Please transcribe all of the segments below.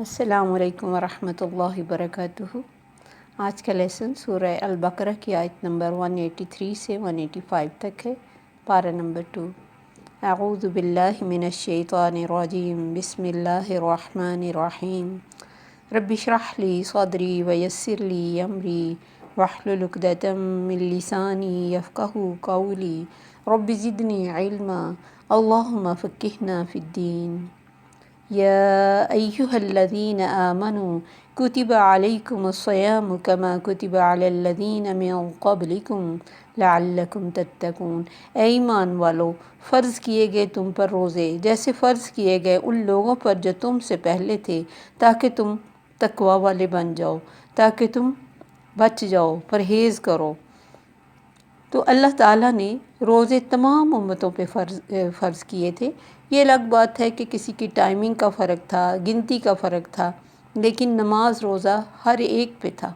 السلام علیکم ورحمۃ اللہ وبرکاتہ۔ آج کا لیسن سورہ البقرہ کی آیت نمبر 183 سے 185 تک ہے۔ پارہ نمبر 2۔ اعوذ باللہ من الشیطان الرجیم، بسم اللہ الرحمن الرحیم۔ رب اشرح لی صدری ویسر لی امری واحلل عقدۃ من لسانی یفقہوا قولی رب زدنی علما اللہم فقہنا فی الدین۔ یا ایہا الذین آمنوا کتب علیکم الصیام کما کتب علی الذین من قبلکم لعلکم تتقون۔ اے ایمان والو، فرض کیے گئے تم پر روزے جیسے فرض کیے گئے ان لوگوں پر جو تم سے پہلے تھے، تاکہ تم تقوی والے بن جاؤ، تاکہ تم بچ جاؤ، پرہیز کرو۔ تو اللہ تعالیٰ نے روزے تمام امتوں پہ فرض کیے تھے۔ یہ الگ بات ہے کہ کسی کی ٹائمنگ کا فرق تھا، گنتی کا فرق تھا، لیکن نماز روزہ ہر ایک پہ تھا۔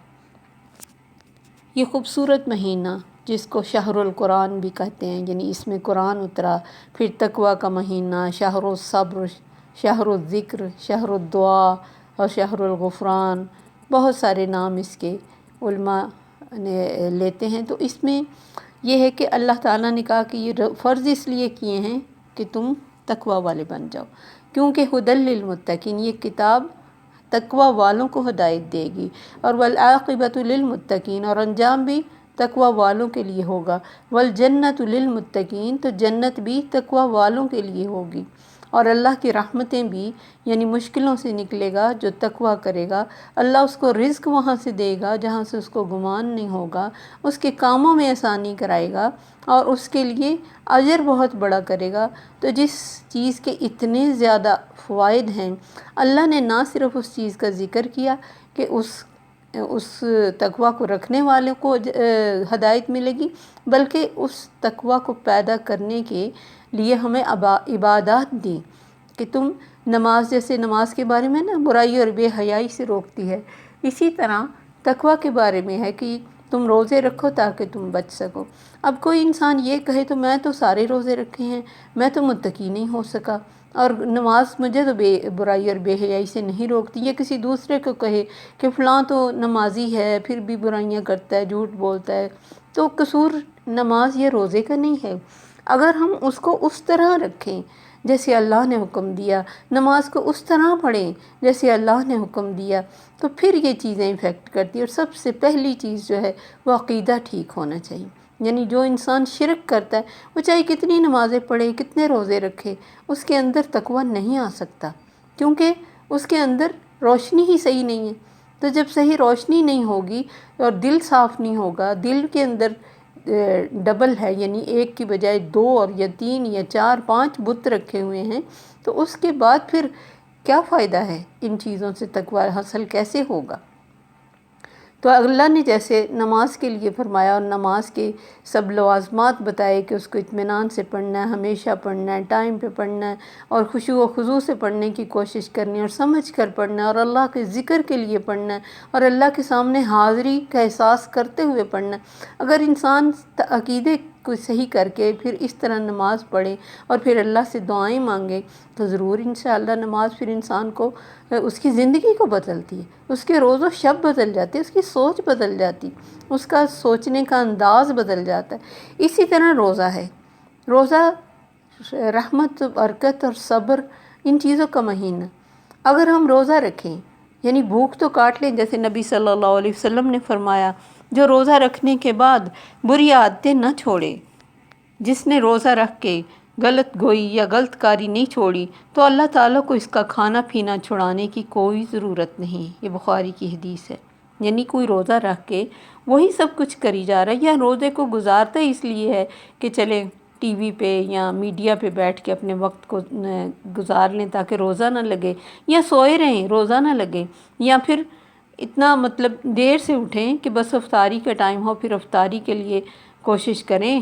یہ خوبصورت مہینہ جس کو شہر القرآن بھی کہتے ہیں، یعنی اس میں قرآن اترا، پھر تقوی کا مہینہ، شہر الصبر، شہر الذکر، شہر الدعا اور شہر الغفران، بہت سارے نام اس کے علماء نے لیتے ہیں۔ تو اس میں یہ ہے کہ اللہ تعالیٰ نے کہا کہ یہ فرض اس لیے کیے ہیں کہ تم تقوی والے بن جاؤ، کیونکہ ھدی للمتقین، یہ کتاب تقوی والوں کو ہدایت دے گی، اور والعاقبۃ للمتقین، اور انجام بھی تقوی والوں کے لیے ہوگا، والجنۃ للمتقین، تو جنت بھی تقوی والوں کے لیے ہوگی، اور اللہ کی رحمتیں بھی، یعنی مشکلوں سے نکلے گا جو تقوی کرے گا، اللہ اس کو رزق وہاں سے دے گا جہاں سے اس کو گمان نہیں ہوگا، اس کے کاموں میں آسانی کرائے گا، اور اس کے لیے اجر بہت بڑا کرے گا۔ تو جس چیز کے اتنے زیادہ فوائد ہیں، اللہ نے نہ صرف اس چیز کا ذکر کیا کہ اس تقوی کو رکھنے والوں کو ہدایت ملے گی، بلکہ اس تقوی کو پیدا کرنے کے لیے ہمیں عبادات دی کہ تم نماز، جیسے نماز کے بارے میں نا برائی اور بے حیائی سے روکتی ہے، اسی طرح تقوی کے بارے میں ہے کہ تم روزے رکھو تاکہ تم بچ سکو۔ اب کوئی انسان یہ کہے تو میں تو سارے روزے رکھے ہیں، میں تو متقی نہیں ہو سکا، اور نماز مجھے تو برائی اور بے حیائی سے نہیں روکتی، یا کسی دوسرے کو کہے کہ فلاں تو نمازی ہے پھر بھی برائیاں کرتا ہے، جھوٹ بولتا ہے، تو قصور نماز یا روزے کا نہیں ہے۔ اگر ہم اس کو اس طرح رکھیں جیسے اللہ نے حکم دیا، نماز کو اس طرح پڑھیں جیسے اللہ نے حکم دیا، تو پھر یہ چیزیں افیکٹ کرتی ہیں۔ اور سب سے پہلی چیز جو ہے وہ عقیدہ ٹھیک ہونا چاہیے، یعنی جو انسان شرک کرتا ہے وہ چاہے کتنی نمازیں پڑھے، کتنے روزے رکھے، اس کے اندر تقوی نہیں آ سکتا، کیونکہ اس کے اندر روشنی ہی صحیح نہیں ہے۔ تو جب صحیح روشنی نہیں ہوگی اور دل صاف نہیں ہوگا، دل کے اندر ڈبل ہے، یعنی ایک کی بجائے 2 اور یا 3 یا 4 5 بت رکھے ہوئے ہیں، تو اس کے بعد پھر کیا فائدہ ہے؟ ان چیزوں سے تقوی حاصل کیسے ہوگا؟ تو اللہ نے جیسے نماز کے لیے فرمایا اور نماز کے سب لوازمات بتائے کہ اس کو اطمینان سے پڑھنا ہے، ہمیشہ پڑھنا ہے، ٹائم پہ پڑھنا ہے، اور خشوع و خضوع سے پڑھنے کی کوشش کرنی ہے، اور سمجھ کر پڑھنا ہے، اور اللہ کے ذکر کے لیے پڑھنا ہے، اور اللہ کے سامنے حاضری کا احساس کرتے ہوئے پڑھنا ہے۔ اگر انسان عقیدے کو صحیح کر کے پھر اس طرح نماز پڑھے اور پھر اللہ سے دعائیں مانگے، تو ضرور انشاءاللہ نماز پھر انسان کو اس کی زندگی کو بدلتی ہے، اس کے روز و شب بدل جاتے، اس کی سوچ بدل جاتی، اس کا سوچنے کا انداز بدل جاتا ہے۔ اسی طرح روزہ ہے، روزہ رحمت، برکت اور صبر، ان چیزوں کا مہینہ۔ اگر ہم روزہ رکھیں، یعنی بھوک تو کاٹ لیں، جیسے نبی صلی اللہ علیہ وسلم نے فرمایا، جو روزہ رکھنے کے بعد بری عادتیں نہ چھوڑے، جس نے روزہ رکھ کے غلط گوئی یا غلط کاری نہیں چھوڑی، تو اللہ تعالیٰ کو اس کا کھانا پینا چھڑانے کی کوئی ضرورت نہیں۔ یہ بخاری کی حدیث ہے۔ یعنی کوئی روزہ رکھ کے وہی سب کچھ کری جا رہا ہے، یا روزے کو گزارتا اس لیے ہے کہ چلے ٹی وی پہ یا میڈیا پہ بیٹھ کے اپنے وقت کو گزار لیں تاکہ روزہ نہ لگے، یا سوئے رہیں روزہ نہ لگے، یا پھر اتنا دیر سے اٹھیں کہ بس افطاری کا ٹائم ہو، پھر افطاری کے لیے کوشش کریں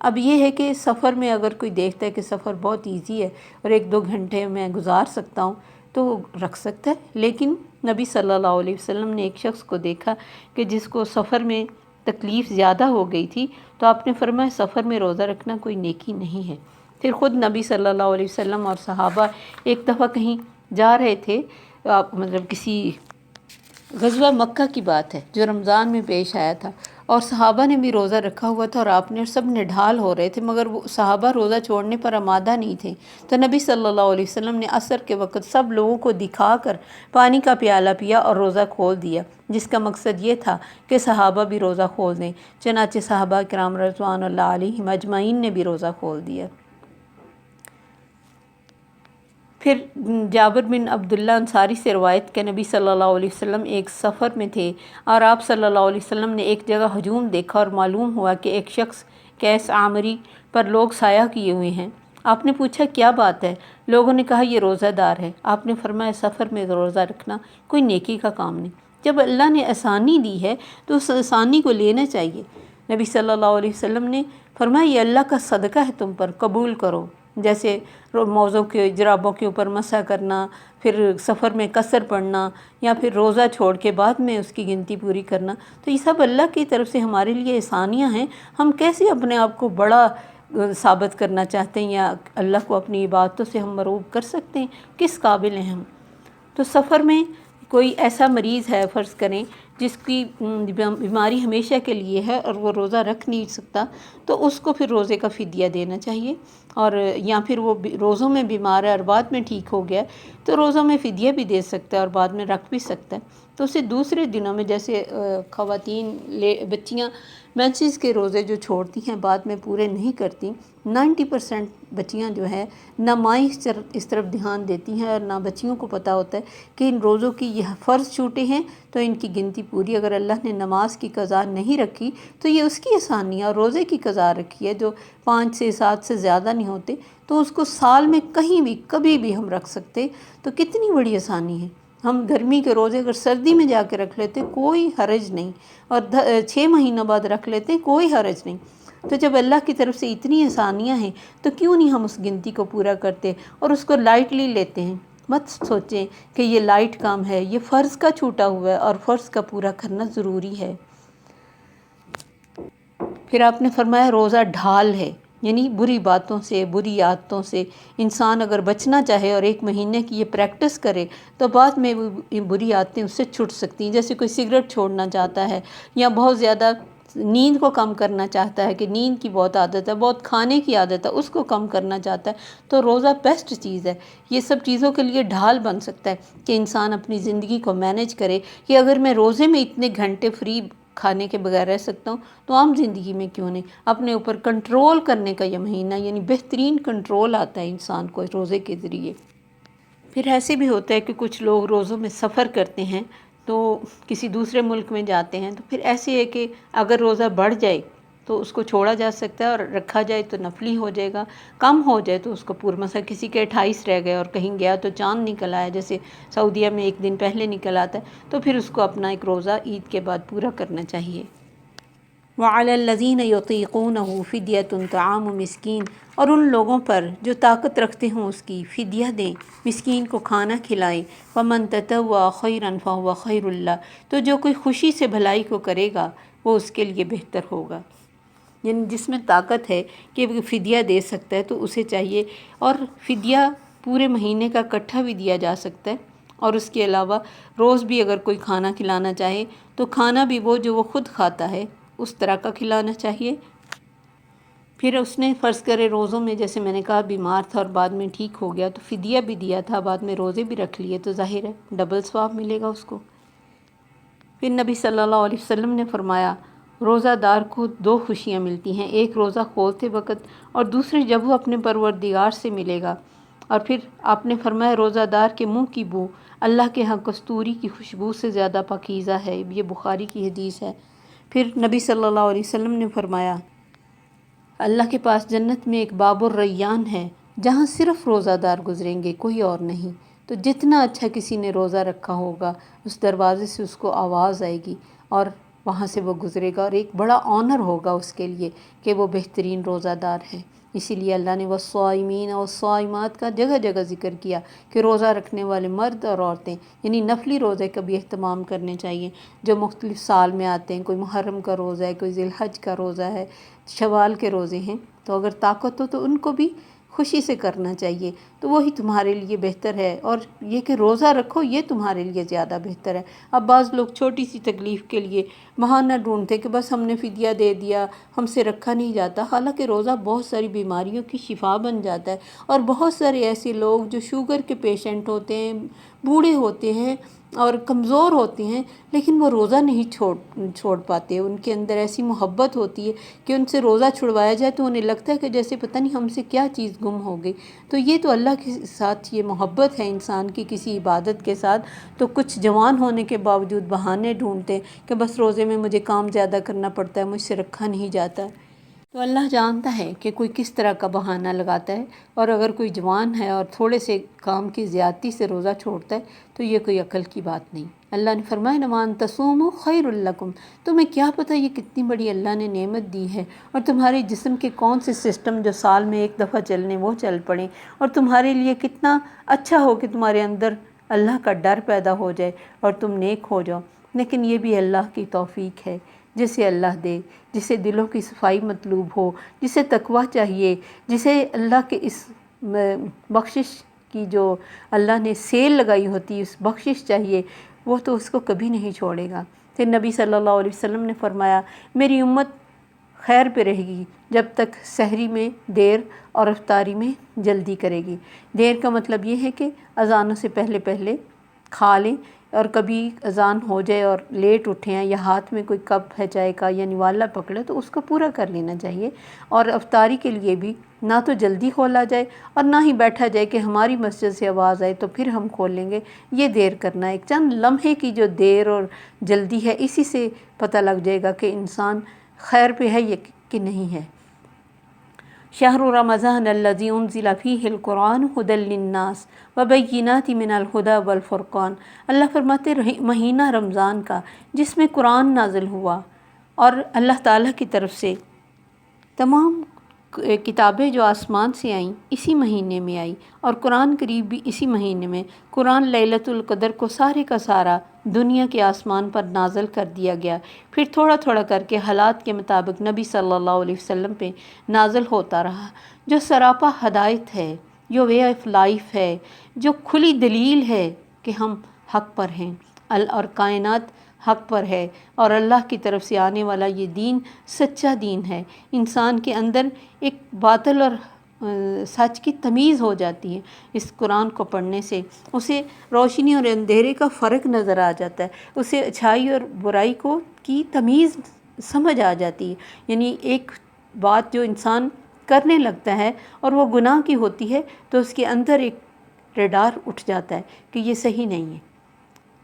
اب یہ ہے کہ سفر میں اگر کوئی دیکھتا ہے کہ سفر بہت ایزی ہے اور 1-2 گھنٹے میں گزار سکتا ہوں تو وہ رکھ سکتا ہے، لیکن نبی صلی اللہ علیہ وسلم نے ایک شخص کو دیکھا کہ جس کو سفر میں تکلیف زیادہ ہو گئی تھی، تو آپ نے فرمایا سفر میں روزہ رکھنا کوئی نیکی نہیں ہے۔ پھر خود نبی صلی اللہ علیہ وسلم اور صحابہ ایک دفعہ کہیں جا رہے تھے، مطلب کسی غزوہ مکہ کی بات ہے جو رمضان میں پیش آیا تھا، اور صحابہ نے بھی روزہ رکھا ہوا تھا اور آپ نے سب نے ڈھال ہو رہے تھے، مگر وہ صحابہ روزہ چھوڑنے پر آمادہ نہیں تھے۔ تو نبی صلی اللہ علیہ وسلم نے عصر کے وقت سب لوگوں کو دکھا کر پانی کا پیالہ پیا اور روزہ کھول دیا، جس کا مقصد یہ تھا کہ صحابہ بھی روزہ کھول دیں۔ چنانچہ صحابہ کرام رضوان اللہ علیہم اجمعین نے بھی روزہ کھول دیا۔ پھر جابر بن عبداللہ انصاری سے روایت کہ نبی صلی اللہ علیہ وسلم ایک سفر میں تھے اور آپ صلی اللہ علیہ وسلم نے ایک جگہ ہجوم دیکھا اور معلوم ہوا کہ ایک شخص قیس عامری پر لوگ سایہ کیے ہوئے ہیں۔ آپ نے پوچھا کیا بات ہے؟ لوگوں نے کہا یہ روزہ دار ہے۔ آپ نے فرمایا سفر میں روزہ رکھنا کوئی نیکی کا کام نہیں، جب اللہ نے آسانی دی ہے تو اس آسانی کو لینا چاہیے۔ نبی صلی اللہ علیہ وسلم نے فرمایا یہ اللہ کا صدقہ ہے، تم پر قبول کرو، جیسے موزوں کے جرابوں کے اوپر مسح کرنا، پھر سفر میں قصر پڑھنا، یا پھر روزہ چھوڑ کے بعد میں اس کی گنتی پوری کرنا، تو یہ سب اللہ کی طرف سے ہمارے لیے آسانیاں ہیں۔ ہم کیسے اپنے آپ کو بڑا ثابت کرنا چاہتے ہیں یا اللہ کو اپنی عبادتوں سے ہم مروب کر سکتے ہیں؟ کس قابل ہیں ہم؟ تو سفر میں کوئی ایسا مریض ہے فرض کریں جس کی بیماری ہمیشہ کے لیے ہے اور وہ روزہ رکھ نہیں سکتا، تو اس کو پھر روزے کا فدیہ دینا چاہیے، اور یا پھر وہ روزوں میں بیمار ہے اور بعد میں ٹھیک ہو گیا تو روزوں میں فدیہ بھی دے سکتا ہے اور بعد میں رکھ بھی سکتا ہے۔ تو اسے دوسرے دنوں میں، جیسے خواتین بچیاں مینسز کے روزے جو چھوڑتی ہیں بعد میں پورے نہیں کرتی، 90% بچیاں جو ہیں نہ مائیں اس طرف دھیان دیتی ہیں اور نہ بچیوں کو پتہ ہوتا ہے کہ ان روزوں کی یہ فرض چھوٹے ہیں تو ان کی گنتی پوری، اگر اللہ نے نماز کی قضا نہیں رکھی تو یہ اس کی آسانی ہے، اور روزے کی قضا رکھی ہے جو 5 سے 7 سے زیادہ نہیں ہوتے تو اس کو سال میں کہیں بھی کبھی بھی ہم رکھ سکتے، تو کتنی بڑی آسانی ہے۔ ہم گرمی کے روزے اگر سردی میں جا کے رکھ لیتے کوئی حرج نہیں، اور 6 مہینوں بعد رکھ لیتے کوئی حرج نہیں۔ تو جب اللہ کی طرف سے اتنی آسانیاں ہیں تو کیوں نہیں ہم اس گنتی کو پورا کرتے اور اس کو لائٹلی لیتے ہیں؟ مت سوچیں کہ یہ لائٹ کام ہے، یہ فرض کا چھوٹا ہوا ہے اور فرض کا پورا کرنا ضروری ہے۔ پھر آپ نے فرمایا روزہ ڈھال ہے، یعنی بری باتوں سے، بری عادتوں سے انسان اگر بچنا چاہے اور 1 مہینے کی یہ پریکٹس کرے تو بعد میں وہ بری عادتیں اس سے چھٹ سکتی ہیں۔ جیسے کوئی سگریٹ چھوڑنا چاہتا ہے یا بہت زیادہ نیند کو کم کرنا چاہتا ہے کہ نیند کی بہت عادت ہے، بہت کھانے کی عادت ہے، اس کو کم کرنا چاہتا ہے، تو روزہ بیسٹ چیز ہے۔ یہ سب چیزوں کے لیے ڈھال بن سکتا ہے کہ انسان اپنی زندگی کو مینیج کرے کہ اگر میں روزے میں اتنے گھنٹے فری کھانے کے بغیر رہ سکتا ہوں تو عام زندگی میں کیوں نہیں؟ اپنے اوپر کنٹرول کرنے کا یہ مہینہ، یعنی بہترین کنٹرول آتا ہے انسان کو روزے کے ذریعے۔ پھر ایسے بھی ہوتا ہے کہ کچھ لوگ روزوں میں سفر کرتے ہیں تو کسی دوسرے ملک میں جاتے ہیں، تو پھر ایسے ہے کہ اگر روزہ بڑھ جائے تو اس کو چھوڑا جا سکتا ہے اور رکھا جائے تو نفلی ہو جائے گا، کم ہو جائے تو اس کو پورا، مثلا کسی کے 28 رہ گئے اور کہیں گیا تو چاند نکل آیا، جیسے سعودیہ میں 1 دن پہلے نکل آتا ہے، تو پھر اس کو اپنا ایک روزہ عید کے بعد پورا کرنا چاہیے۔ وَعَلَى الَّذِينَ يُطِيقُونَهُ فِدْيَةٌ طَعَامُ مِسْكِين، اور ان لوگوں پر جو طاقت رکھتے ہوں اس کی فدیہ دیں، مسکین کو کھانا کھلائیں۔ وَمَن تَطَوَّعَ خَيْرًا فَهُوَ خَيْرٌ لَهُ، تو جو کوئی خوشی سے بھلائی کو کرے گا وہ اس کے لیے بہتر ہوگا۔ یعنی جس میں طاقت ہے کہ وہ فدیہ دے سکتا ہے تو اسے چاہیے، اور فدیہ پورے مہینے کا اکٹھا بھی دیا جا سکتا ہے، اور اس کے علاوہ روز بھی اگر کوئی کھانا کھلانا چاہے تو کھانا بھی وہ جو وہ خود کھاتا ہے اس طرح کا کھلانا چاہیے۔ پھر اس نے فرض کرے روزوں میں، جیسے میں نے کہا بیمار تھا اور بعد میں ٹھیک ہو گیا تو فدیہ بھی دیا تھا، بعد میں روزے بھی رکھ لیے، تو ظاہر ہے ڈبل ثواب ملے گا اس کو۔ پھر نبی صلی اللہ علیہ وسلم نے فرمایا روزہ دار کو 2 خوشیاں ملتی ہیں، ایک روزہ کھولتے وقت اور دوسری جب وہ اپنے پروردگار سے ملے گا۔ اور پھر آپ نے فرمایا روزہ دار کے منہ کی بو اللہ کے ہاں کستوری کی خوشبو سے زیادہ پاکیزہ ہے، یہ بخاری کی حدیث ہے۔ پھر نبی صلی اللہ علیہ وسلم نے فرمایا اللہ کے پاس جنت میں ایک باب الریان ہے جہاں صرف روزہ دار گزریں گے، کوئی اور نہیں، تو جتنا اچھا کسی نے روزہ رکھا ہوگا اس دروازے سے اس کو آواز آئے گی، اور وہاں سے وہ گزرے گا، اور ایک بڑا آنر ہوگا اس کے لیے کہ وہ بہترین روزہ دار ہے۔ اسی لیے اللہ نے والصائمین والصائمات کا جگہ جگہ ذکر کیا کہ روزہ رکھنے والے مرد اور عورتیں، یعنی نفلی روزے کا بھی اہتمام کرنے چاہیے جو مختلف سال میں آتے ہیں۔ کوئی محرم کا روزہ ہے، کوئی ذی الحج کا روزہ ہے، شوال کے روزے ہیں، تو اگر طاقت ہو تو ان کو بھی خوشی سے کرنا چاہیے، تو وہی تمہارے لیے بہتر ہے۔ اور یہ کہ روزہ رکھو یہ تمہارے لیے زیادہ بہتر ہے۔ اب بعض لوگ چھوٹی سی تکلیف کے لیے بہانہ ڈھونڈتے کہ بس ہم نے فدیہ دے دیا، ہم سے رکھا نہیں جاتا، حالانکہ روزہ بہت ساری بیماریوں کی شفا بن جاتا ہے۔ اور بہت سارے ایسے لوگ جو شوگر کے پیشنٹ ہوتے ہیں، بوڑھے ہوتے ہیں اور کمزور ہوتے ہیں، لیکن وہ روزہ نہیں چھوڑ پاتے، ان کے اندر ایسی محبت ہوتی ہے کہ ان سے روزہ چھڑوایا جائے تو انہیں لگتا ہے کہ جیسے پتہ نہیں ہم سے کیا چیز گم ہو گئی۔ تو یہ تو اللہ کے ساتھ یہ محبت ہے انسان کی کسی عبادت کے ساتھ۔ تو کچھ جوان ہونے کے باوجود بہانے ڈھونڈتے ہیں کہ بس روزے میں مجھے کام زیادہ کرنا پڑتا ہے، مجھ سے رکھا نہیں جاتا۔ تو اللہ جانتا ہے کہ کوئی کس طرح کا بہانہ لگاتا ہے، اور اگر کوئی جوان ہے اور تھوڑے سے کام کی زیادتی سے روزہ چھوڑتا ہے تو یہ کوئی عقل کی بات نہیں۔ اللہ نے فرمایا وَأَن تَصُومُوا خَيْرٌ لَكُمْ، تمہیں کیا پتہ یہ کتنی بڑی اللہ نے نعمت دی ہے، اور تمہارے جسم کے کون سے سسٹم جو سال میں ایک دفعہ چلنے وہ چل پڑیں، اور تمہارے لیے کتنا اچھا ہو کہ تمہارے اندر اللہ کا ڈر پیدا ہو جائے اور تم نیک ہو جاؤ۔ لیکن یہ بھی اللہ کی توفیق ہے، جسے اللہ دے، جسے دلوں کی صفائی مطلوب ہو، جسے تقویٰ چاہیے، جسے اللہ کے اس بخشش کی جو اللہ نے سیل لگائی ہوتی ہے اس بخشش چاہیے، وہ تو اس کو کبھی نہیں چھوڑے گا۔ پھر نبی صلی اللہ علیہ وسلم نے فرمایا میری امت خیر پہ رہے گی جب تک سحری میں دیر اور افطاری میں جلدی کرے گی۔ دیر کا مطلب یہ ہے کہ اذانوں سے پہلے پہلے کھا لیں، اور کبھی اذان ہو جائے اور لیٹ اٹھے ہیں یا ہاتھ میں کوئی کپ ہے چائے کا یا نوالا پکڑے تو اس کو پورا کر لینا چاہیے۔ اور افطاری کے لیے بھی نہ تو جلدی کھولا جائے اور نہ ہی بیٹھا جائے کہ ہماری مسجد سے آواز آئے تو پھر ہم کھولیں گے، یہ دیر کرنا ہے۔ ایک چند لمحے کی جو دیر اور جلدی ہے اسی سے پتہ لگ جائے گا کہ انسان خیر پہ ہے یا کہ نہیں ہے۔ شہر رمضان الذی انزل فیہ القرآن ھدی للناس وبینات من الھدی والفرقان، اللہ فرماتے مہینہ رمضان کا جس میں قرآن نازل ہوا، اور اللہ تعالیٰ کی طرف سے تمام کتابیں جو آسمان سے آئیں اسی مہینے میں آئی، اور قرآن قریب بھی اسی مہینے میں۔ قرآن لیلۃ القدر کو سارے کا سارا دنیا کے آسمان پر نازل کر دیا گیا، پھر تھوڑا تھوڑا کر کے حالات کے مطابق نبی صلی اللہ علیہ وسلم پہ نازل ہوتا رہا، جو سراپا ہدایت ہے، جو وے آف لائف ہے، جو کھلی دلیل ہے کہ ہم حق پر ہیں اور کائنات حق پر ہے، اور اللہ کی طرف سے آنے والا یہ دین سچا دین ہے۔ انسان کے اندر ایک باطل اور سچ کی تمیز ہو جاتی ہے اس قرآن کو پڑھنے سے، اسے روشنی اور اندھیرے کا فرق نظر آ جاتا ہے، اسے اچھائی اور برائی کی تمیز سمجھ آ جاتی ہے۔ یعنی ایک بات جو انسان کرنے لگتا ہے اور وہ گناہ کی ہوتی ہے تو اس کے اندر ایک ریڈار اٹھ جاتا ہے کہ یہ صحیح نہیں ہے۔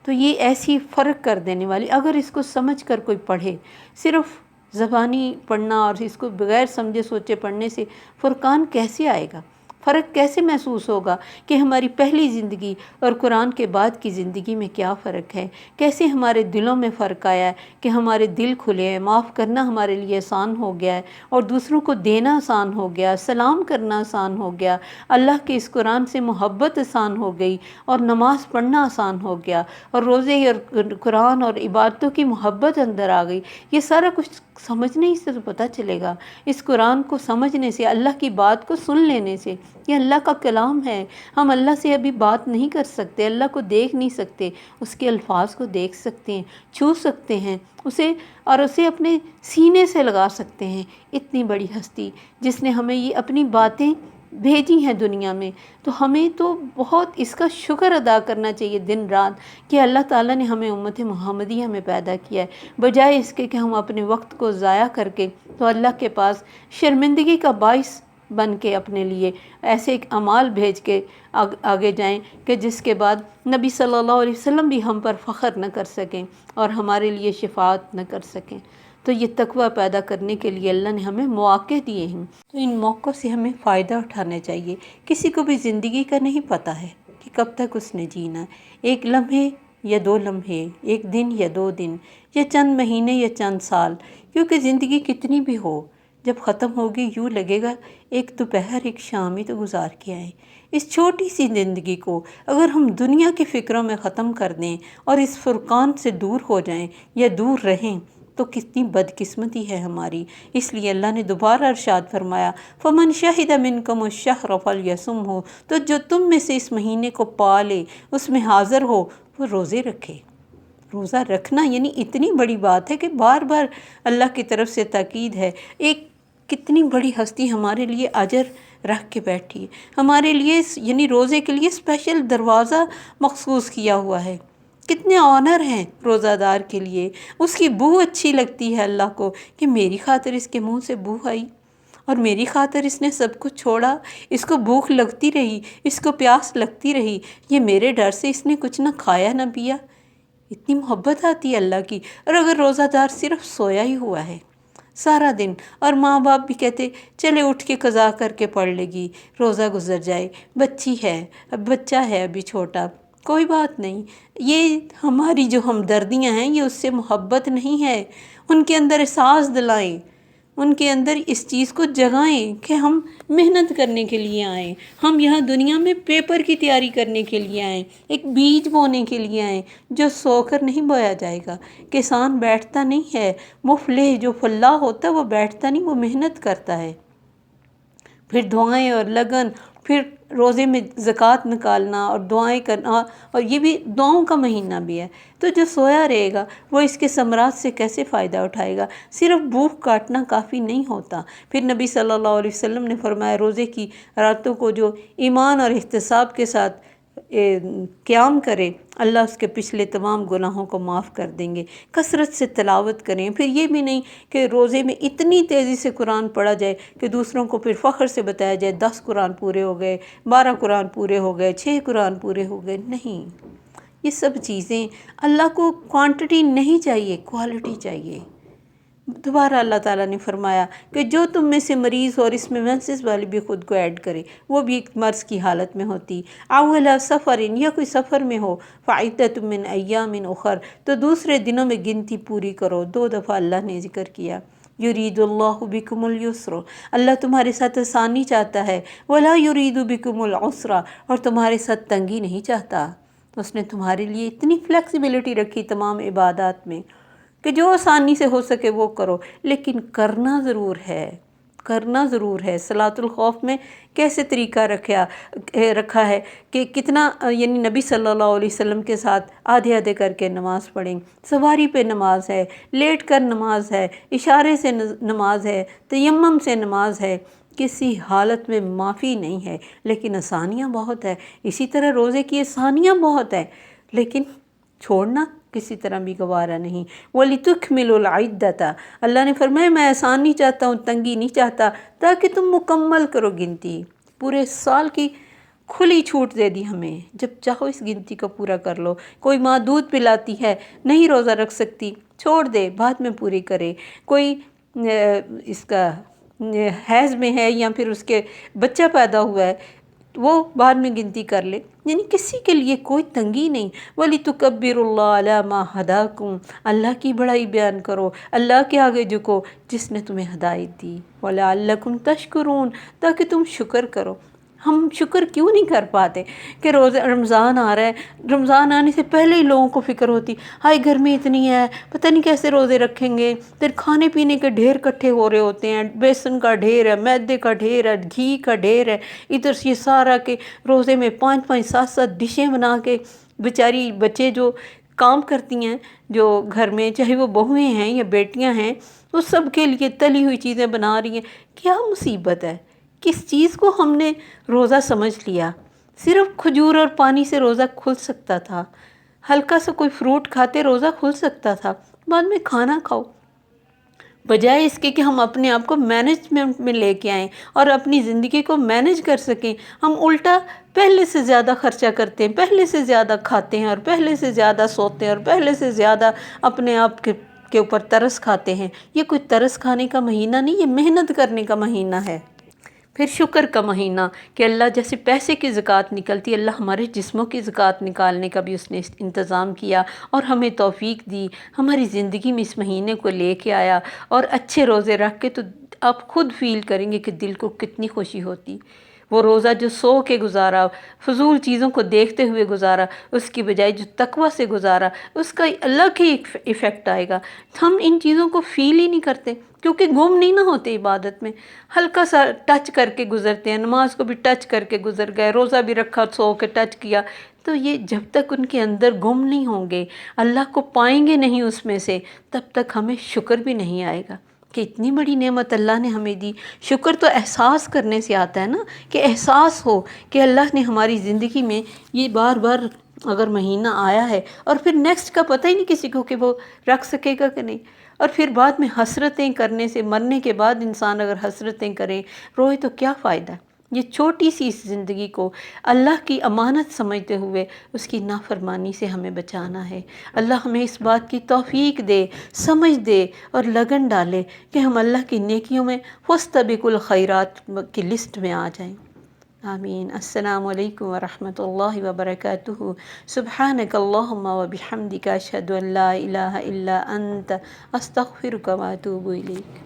تو یہ ایسی فرق کر دینے والی، اگر اس کو سمجھ کر کوئی پڑھے، صرف زبانی پڑھنا اور اس کو بغیر سمجھے سوچے پڑھنے سے فرقان کیسے آئے گا، فرق کیسے محسوس ہوگا کہ ہماری پہلی زندگی اور قرآن کے بعد کی زندگی میں کیا فرق ہے، کیسے ہمارے دلوں میں فرق آیا ہے کہ ہمارے دل کھلے ہیں، معاف کرنا ہمارے لیے آسان ہو گیا ہے، اور دوسروں کو دینا آسان ہو گیا، سلام کرنا آسان ہو گیا، اللہ کے اس قرآن سے محبت آسان ہو گئی، اور نماز پڑھنا آسان ہو گیا، اور روزے اور قرآن اور عبادتوں کی محبت اندر آ گئی۔ یہ سارا کچھ سمجھنے سے تو پتہ چلے گا، اس قرآن کو سمجھنے سے، اللہ کی بات کو سن لینے سے۔ یہ اللہ کا کلام ہے، ہم اللہ سے ابھی بات نہیں کر سکتے، اللہ کو دیکھ نہیں سکتے، اس کے الفاظ کو دیکھ سکتے ہیں، چھو سکتے ہیں اسے، اور اسے اپنے سینے سے لگا سکتے ہیں۔ اتنی بڑی ہستی جس نے ہمیں یہ اپنی باتیں بھیجی ہیں دنیا میں، تو ہمیں تو بہت اس کا شکر ادا کرنا چاہیے دن رات کہ اللہ تعالیٰ نے ہمیں امت محمدیہ میں پیدا کیا ہے، بجائے اس کے کہ ہم اپنے وقت کو ضائع کر کے تو اللہ کے پاس شرمندگی کا باعث بن کے اپنے لیے ایسے ایک اعمال بھیج کے آگے جائیں کہ جس کے بعد نبی صلی اللہ علیہ وسلم بھی ہم پر فخر نہ کر سکیں اور ہمارے لیے شفاعت نہ کر سکیں۔ تو یہ تقویٰ پیدا کرنے کے لیے اللہ نے ہمیں مواقع دیے ہیں، تو ان موقعوں سے ہمیں فائدہ اٹھانا چاہیے۔ کسی کو بھی زندگی کا نہیں پتہ ہے کہ کب تک اس نے جینا ہے، ایک لمحے یا 2 لمحے، 1 دن یا 2 دن، یا چند مہینے یا چند سال، کیونکہ زندگی کتنی بھی ہو جب ختم ہوگی یوں لگے گا ایک دوپہر ایک شام ہی تو گزار کے آئیں۔ اس چھوٹی سی زندگی کو اگر ہم دنیا کی فکروں میں ختم کر دیں اور اس فرقان سے دور ہو جائیں یا دور رہیں تو کتنی بدقسمتی ہے ہماری۔ اس لیے اللہ نے دوبارہ ارشاد فرمایا فَمَنْ شَهِدَ مِنْكُمُ الشَّهْرَ فَلْيَصُمْهُ، تو جو تم میں سے اس مہینے کو پا لے، اس میں حاضر ہو، وہ روزے رکھے۔ روزہ رکھنا یعنی اتنی بڑی بات ہے کہ بار بار اللہ کی طرف سے تاکید ہے۔ ایک کتنی بڑی ہستی ہمارے لیے اجر رکھ کے بیٹھی ہے، ہمارے لیے یعنی روزے کے لیے اسپیشل دروازہ مخصوص کیا ہوا ہے۔ کتنے آنر ہیں روزہ دار کے لیے، اس کی بو اچھی لگتی ہے اللہ کو کہ میری خاطر اس کے منہ سے بو آئی اور میری خاطر اس نے سب کچھ چھوڑا، اس کو بھوک لگتی رہی، اس کو پیاس لگتی رہی، یہ میرے ڈر سے اس نے کچھ نہ کھایا نہ پیا۔ اتنی محبت آتی ہے اللہ کی۔ اور اگر روزہ دار صرف سویا ہی ہوا ہے سارا دن، اور ماں باپ بھی کہتے چلے اٹھ کے قضا کر کے پڑھ لے گی، روزہ گزر جائے، بچی ہے، اب بچہ ہے ابھی چھوٹا، کوئی بات نہیں، یہ ہماری جو ہمدردیاں ہیں یہ اس سے محبت نہیں ہے۔ ان کے اندر احساس دلائیں، ان کے اندر اس چیز کو جگائیں کہ ہم محنت کرنے کے لیے آئیں، ہم یہاں دنیا میں پیپر کی تیاری کرنے کے لیے آئیں، ایک بیج بونے کے لیے آئیں جو سو کر نہیں بویا جائے گا۔ کسان بیٹھتا نہیں ہے، مفلح جو فلاح ہوتا ہے وہ بیٹھتا نہیں، وہ محنت کرتا ہے۔ پھر دعائیں اور لگن، پھر روزے میں زکوٰۃ نکالنا اور دعائیں کرنا، اور یہ بھی دعاؤں کا مہینہ بھی ہے۔ تو جو سویا رہے گا وہ اس کے ثمرات سے کیسے فائدہ اٹھائے گا؟ صرف بھوک کاٹنا کافی نہیں ہوتا۔ پھر نبی صلی اللہ علیہ وسلم نے فرمایا روزے کی راتوں کو جو ایمان اور احتساب کے ساتھ قیام کرے، اللہ اس کے پچھلے تمام گناہوں کو معاف کر دیں گے۔ کثرت سے تلاوت کریں۔ پھر یہ بھی نہیں کہ روزے میں اتنی تیزی سے قرآن پڑھا جائے کہ دوسروں کو پھر فخر سے بتایا جائے 10 قرآن پورے ہو گئے، 12 قرآن پورے ہو گئے، 6 قرآن پورے ہو گئے۔ نہیں، یہ سب چیزیں اللہ کو کوانٹٹی نہیں چاہیے، کوالٹی چاہیے۔ دوبارہ اللہ تعالیٰ نے فرمایا کہ جو تم میں سے مریض ہو، اور اس میں مینسز والی بھی خود کو ایڈ کرے، وہ بھی ایک مرض کی حالت میں ہوتی، اولا سفر، یا کوئی سفر میں ہو، فعدۃ من ایام اخر، تو دوسرے دنوں میں گنتی پوری کرو۔ 2 دفعہ اللہ نے ذکر کیا۔ یرید اللہ بکم الیسر، اللہ تمہارے ساتھ آسانی چاہتا ہے، ولا یرید بکم العسر، اور تمہارے ساتھ تنگی نہیں چاہتا۔ اس نے تمہارے لیے اتنی فلیکسیبلٹی رکھی تمام عبادات میں کہ جو آسانی سے ہو سکے وہ کرو، لیکن کرنا ضرور ہے، کرنا ضرور ہے۔ صلاۃ الخوف میں کیسے طریقہ رکھا ہے کہ کتنا یعنی نبی صلی اللہ علیہ وسلم کے ساتھ آدھے آدھے کر کے نماز پڑھیں، سواری پہ نماز ہے، لیٹ کر نماز ہے، اشارے سے نماز ہے، تیمم سے نماز ہے، کسی حالت میں معافی نہیں ہے، لیکن آسانیاں بہت ہے۔ اسی طرح روزے کی آسانیاں بہت ہیں، لیکن چھوڑنا کسی طرح بھی گوارا نہیں۔ وَلِتُكْمِلُوا الْعِدَّةَ، اللہ نے فرمایا میں آسان نہیں چاہتا ہوں، تنگی نہیں چاہتا، تاکہ تم مکمل کرو گنتی۔ پورے سال کی کھلی چھوٹ دے دی ہمیں، جب چاہو اس گنتی کو پورا کر لو۔ کوئی ماں دودھ پلاتی ہے، نہیں روزہ رکھ سکتی، چھوڑ دے، بعد میں پوری کرے۔ کوئی اس کا حیض میں ہے یا پھر اس کے بچہ پیدا ہوا ہے، وہ بعد میں گنتی کر لے، یعنی کسی کے لیے کوئی تنگی نہیں۔ وَلِتُكَبِّرُوا اللَّهَ عَلَى مَا هَدَاكُمْ، اللہ کی بڑائی بیان کرو، اللہ کے آگے جھکو جس نے تمہیں ہدایت دی۔ وَلَعَلَّكُمْ تَشْكُرُونَ، تاکہ تم شکر کرو۔ ہم شکر کیوں نہیں کر پاتے کہ رمضان آ رہا ہے، رمضان آنے سے پہلے ہی لوگوں کو فکر ہوتی، ہائی گرمی اتنی ہے، پتہ نہیں کیسے روزے رکھیں گے، پھر کھانے پینے کے ڈھیر اکٹھے ہو رہے ہوتے ہیں، بیسن کا ڈھیر ہے، میدے کا ڈھیر ہے، گھی کا ڈھیر ہے، ادھر سے یہ سارا کہ روزے میں 5-5 7-7 ڈشیں بنا کے بیچاری بچے جو کام کرتی ہیں جو گھر میں، چاہے وہ بہویں ہیں یا بیٹیاں ہیں، وہ سب کے لیے تلی ہوئی چیزیں بنا رہی ہیں۔ کیا مصیبت ہے، کس چیز کو ہم نے روزہ سمجھ لیا؟ صرف کھجور اور پانی سے روزہ کھل سکتا تھا، ہلکا سا کوئی فروٹ کھاتے روزہ کھل سکتا تھا، بعد میں کھانا کھاؤ۔ بجائے اس کے کہ ہم اپنے آپ کو مینجمنٹ میں لے کے آئیں اور اپنی زندگی کو مینج کر سکیں، ہم الٹا پہلے سے زیادہ خرچہ کرتے ہیں، پہلے سے زیادہ کھاتے ہیں، اور پہلے سے زیادہ سوتے ہیں، اور پہلے سے زیادہ اپنے آپ کے اوپر ترس کھاتے ہیں۔ یہ کوئی ترس کھانے کا مہینہ نہیں، یہ محنت کرنے کا مہینہ ہے۔ پھر شکر کا مہینہ کہ اللہ جیسے پیسے کی زکوٰۃ نکلتی، اللہ ہمارے جسموں کی زکوٰۃ نکالنے کا بھی اس نے انتظام کیا اور ہمیں توفیق دی، ہماری زندگی میں اس مہینے کو لے کے آیا، اور اچھے روزے رکھ کے تو آپ خود فیل کریں گے کہ دل کو کتنی خوشی ہوتی۔ وہ روزہ جو سو کے گزارا، فضول چیزوں کو دیکھتے ہوئے گزارا، اس کی بجائے جو تقوی سے گزارا، اس کا الگ ہی ایفیکٹ آئے گا۔ ہم ان چیزوں کو فیل ہی نہیں کرتے کیونکہ گم نہیں نہ ہوتے عبادت میں، ہلکا سا ٹچ کر کے گزرتے ہیں، نماز کو بھی ٹچ کر کے گزر گئے، روزہ بھی رکھا سو کے ٹچ کیا، تو یہ جب تک ان کے اندر گم نہیں ہوں گے، اللہ کو پائیں گے نہیں اس میں سے، تب تک ہمیں شکر بھی نہیں آئے گا کہ اتنی بڑی نعمت اللہ نے ہمیں دی۔ شکر تو احساس کرنے سے آتا ہے نا، کہ احساس ہو کہ اللہ نے ہماری زندگی میں یہ بار بار اگر مہینہ آیا ہے، اور پھر نیکسٹ کا پتہ ہی نہیں کسی کو کہ وہ رکھ سکے گا کہ نہیں، اور پھر بعد میں حسرتیں کرنے سے، مرنے کے بعد انسان اگر حسرتیں کرے روئے تو کیا فائدہ؟ یہ چھوٹی سی اس زندگی کو اللہ کی امانت سمجھتے ہوئے اس کی نافرمانی سے ہمیں بچانا ہے۔ اللہ ہمیں اس بات کی توفیق دے، سمجھ دے اور لگن ڈالے کہ ہم اللہ کی نیکیوں میں فاستبقوا الخیرات کی لسٹ میں آ جائیں۔ آمین۔ السلام علیکم ورحمۃ اللہ وبرکاتہ۔ سبحانک اللہم وبحمدک، اشہد ان لا الہ الا انت، استغفرک واتوب الیک۔